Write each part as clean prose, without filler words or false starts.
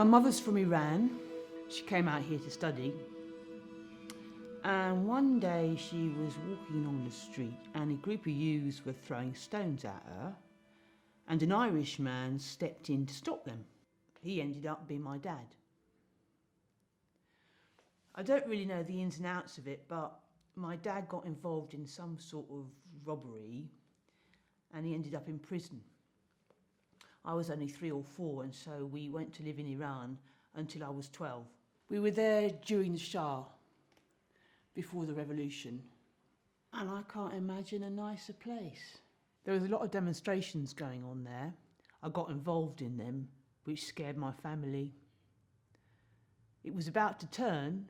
My mother's from Iran. She came out here to study. And one day she was walking on the street and a group of youths were throwing stones at her, and an Irish man stepped in to stop them. He ended up being my dad. I don't really know the ins and outs of it, but my dad got involved in some sort of robbery and he ended up in prison. I was only 3 or 4, and so we went to live in Iran until I was 12. We were there during the Shah, before the revolution, and I can't imagine a nicer place. There was a lot of demonstrations going on there. I got involved in them, which scared my family. It was about to turn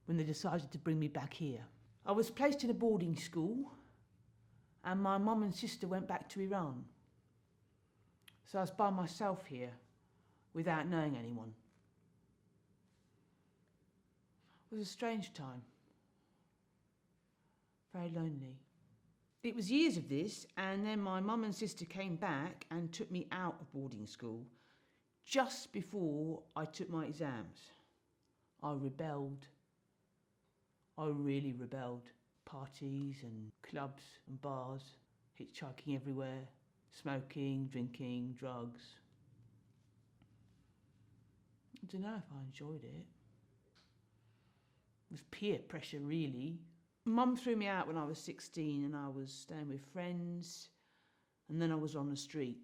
when they decided to bring me back here. I was placed in a boarding school and my mum and sister went back to Iran. So I was by myself here without knowing anyone. It was a strange time. Very lonely. It was years of this, and then my mum and sister came back and took me out of boarding school just before I took my exams. I rebelled. I really rebelled. Parties and clubs and bars, hitchhiking everywhere, smoking, drinking, drugs. I don't know if I enjoyed it. It was peer pressure, really. Mum threw me out when I was 16 and I was staying with friends, and then I was on the street.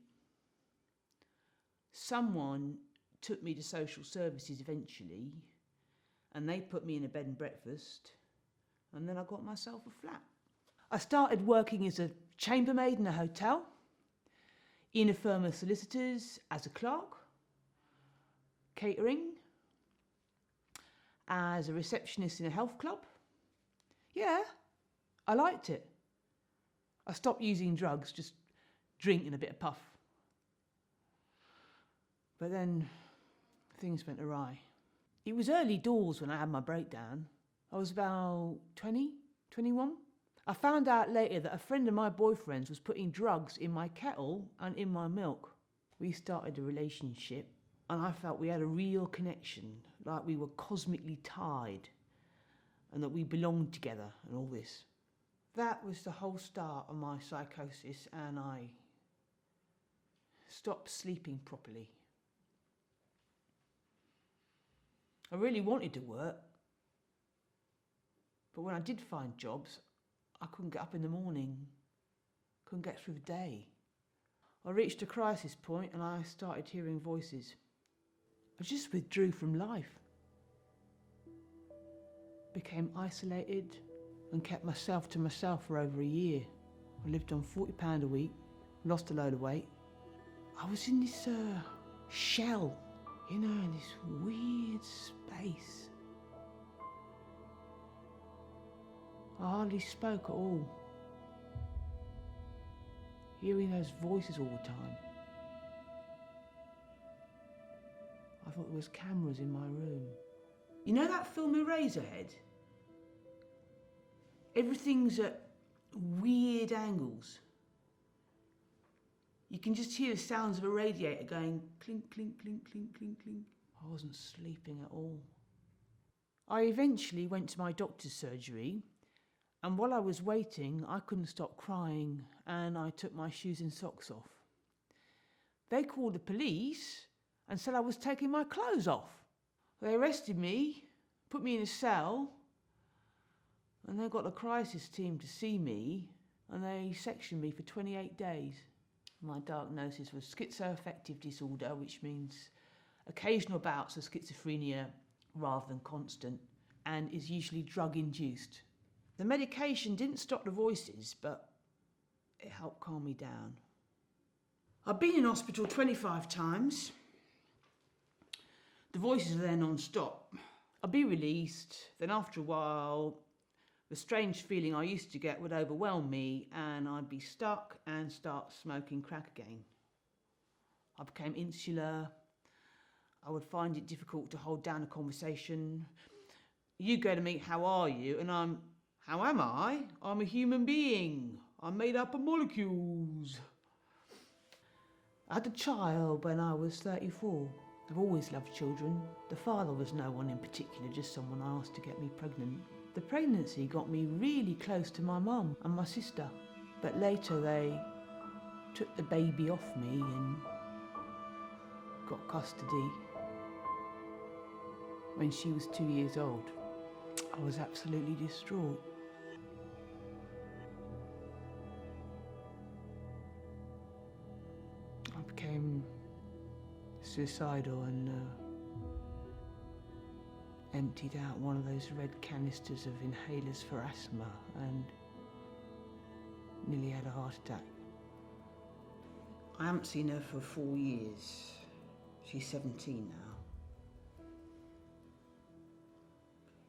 Someone took me to social services eventually, and they put me in a bed and breakfast, and then I got myself a flat. I started working as a chambermaid in a hotel, in a firm of solicitors, as a clerk, catering, as a receptionist in a health club. Yeah, I liked it. I stopped using drugs, just drink and a bit of puff. But then things went awry. It was early doors when I had my breakdown. I was about 20, 21. I found out later that a friend of my boyfriend's was putting drugs in my kettle and in my milk. We started a relationship and I felt we had a real connection, like we were cosmically tied, and that we belonged together and all this. That was the whole start of my psychosis, and I stopped sleeping properly. I really wanted to work, but when I did find jobs, I couldn't get up in the morning, couldn't get through the day. I reached a crisis point and I started hearing voices. I just withdrew from life. Became isolated and kept myself to myself for over a year. I lived on £40 a week, lost a load of weight. I was in this shell, you know, in this weird space. I hardly spoke at all. Hearing those voices all the time. I thought there was cameras in my room. You know that film Eraserhead? Everything's at weird angles. You can just hear the sounds of a radiator going clink, clink, clink, clink, clink, clink. I wasn't sleeping at all. I eventually went to my doctor's surgery, and while I was waiting, I couldn't stop crying and I took my shoes and socks off. They called the police and said I was taking my clothes off. They arrested me, put me in a cell, and they got the crisis team to see me, and they sectioned me for 28 days. My diagnosis was schizoaffective disorder, which means occasional bouts of schizophrenia rather than constant, and is usually drug-induced. The medication didn't stop the voices, but it helped calm me down. I've been in hospital 25 times. The voices are there non-stop. I'd be released, then after a while, the strange feeling I used to get would overwhelm me and I'd be stuck and start smoking crack again. I became insular. I would find it difficult to hold down a conversation. You go to me, how are you? And how am I? I'm a human being. I'm made up of molecules. I had a child when I was 34. I've always loved children. The father was no one in particular, just someone I asked to get me pregnant. The pregnancy got me really close to my mum and my sister, but later they took the baby off me and got custody. When she was 2 years old, I was absolutely distraught. I became suicidal and emptied out one of those red canisters of inhalers for asthma and nearly had a heart attack. I haven't seen her for 4 years. She's 17 now.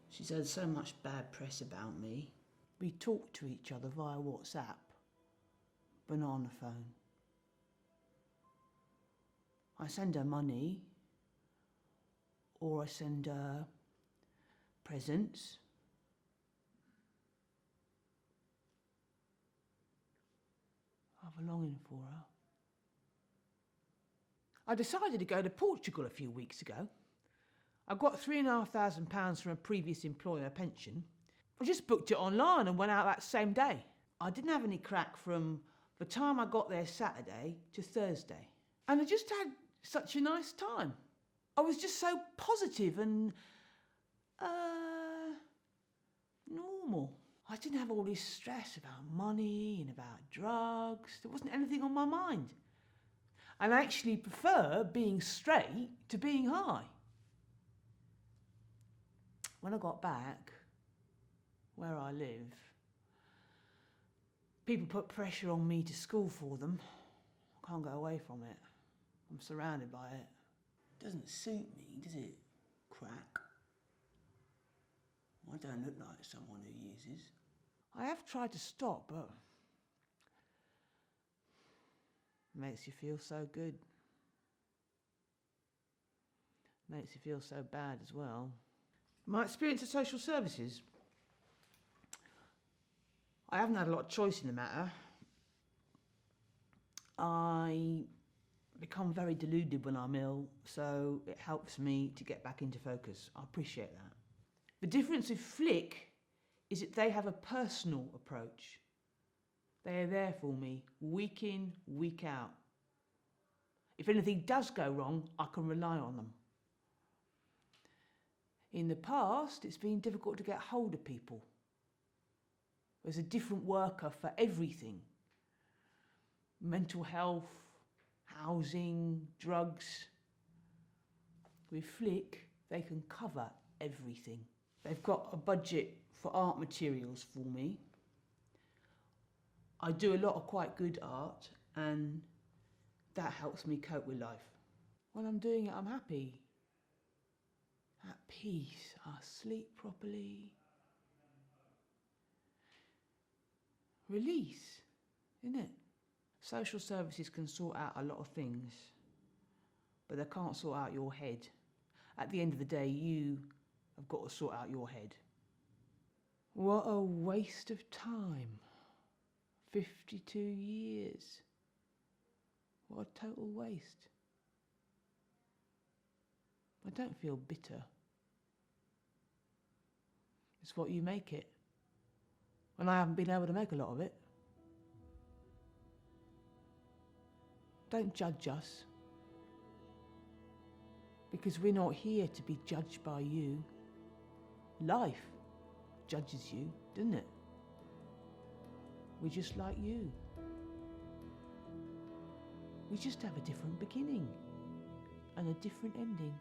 She's had so much bad press about me. We talk to each other via WhatsApp, banana phone. I send her money, or I send her presents. I have a longing for her. I decided to go to Portugal a few weeks ago. I got £3,500 from a previous employer pension. I just booked it online and went out that same day. I didn't have any crack from the time I got there Saturday to Thursday. And I just had such a nice time. I was just so positive and normal. I didn't have all this stress about money and about drugs. There wasn't anything on my mind. And I actually prefer being straight to being high. When I got back, where I live, people put pressure on me to school for them. I can't go away from it. I'm surrounded by it. Doesn't suit me, does it? Crack. I don't look like someone who uses. I have tried to stop, but it makes you feel so good. Makes you feel so bad as well. My experience of social services. I haven't had a lot of choice in the matter. I become very deluded when I'm ill, so it helps me to get back into focus. I appreciate that. The difference with FLIC is that they have a personal approach. They are there for me, week in, week out. If anything does go wrong, I can rely on them. In the past, it's been difficult to get hold of people. There's a different worker for everything. Mental health, housing, drugs. With FLIC, they can cover everything. They've got a budget for art materials for me. I do a lot of quite good art, and that helps me cope with life. When I'm doing it, I'm happy. At peace, I sleep properly. Release, isn't it? Social services can sort out a lot of things, but they can't sort out your head. At the end of the day, you have got to sort out your head. What a waste of time. 52 years. What a total waste. I don't feel bitter. It's what you make it. And I haven't been able to make a lot of it. Don't judge us. Because we're not here to be judged by you. Life judges you, doesn't it? We're just like you. We just have a different beginning and a different ending.